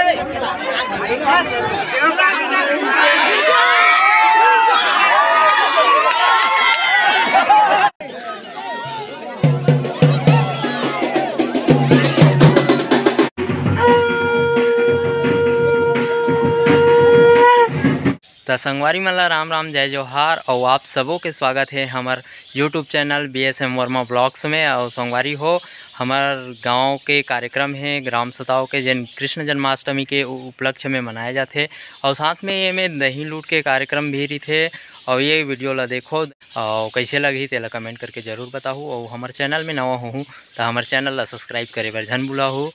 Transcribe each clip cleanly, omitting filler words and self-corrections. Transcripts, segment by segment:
तो संगवारी मला राम राम जय जोहार और आप सबों के स्वागत है हमार YouTube channel BHM Verma blogs में। और संगवारी हो हमार गांव के कार्यक्रम है ग्राम सताओं के जन कृष्ण जन्माष्टमी के उपलक्ष्य में मनाए जाते और साथ में ये में दही लूट के कार्यक्रम भी रही थे। और ये वीडियो ला देखो और कैसे लगी तेला कमेंट करके जरूर बताओ। और हमारे चैनल में नवा हूँ तो हमारे चैनल ला सब्सक्राइब करे बर झन भूला हो।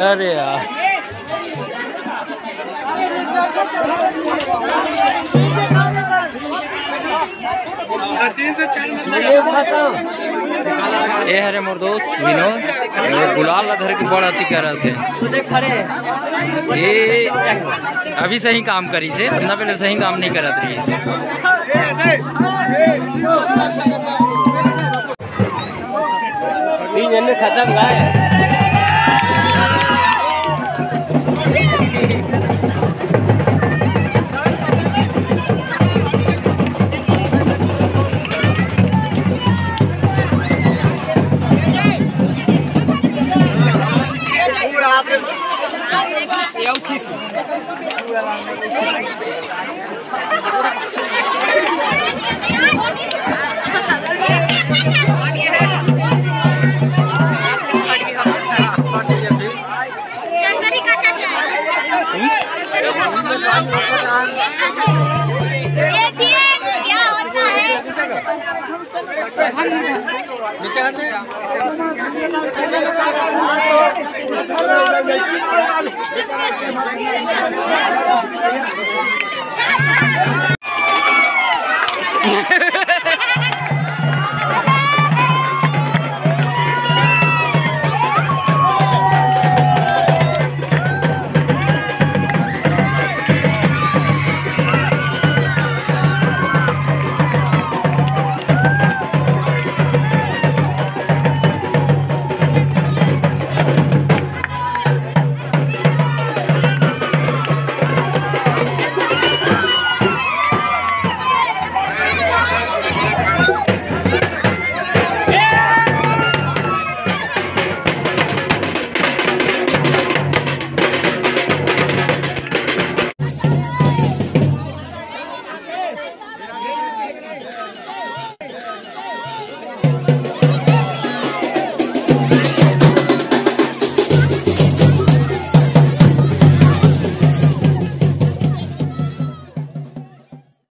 अरे यार ये हरे मोर दोस्त विनोद गुलाल धर के बड़ा अति कर रहे थे। ये अभी सही काम करी से बंदा पहले सही काम नहीं करत रही है। तीन जन में खत्म है। क्या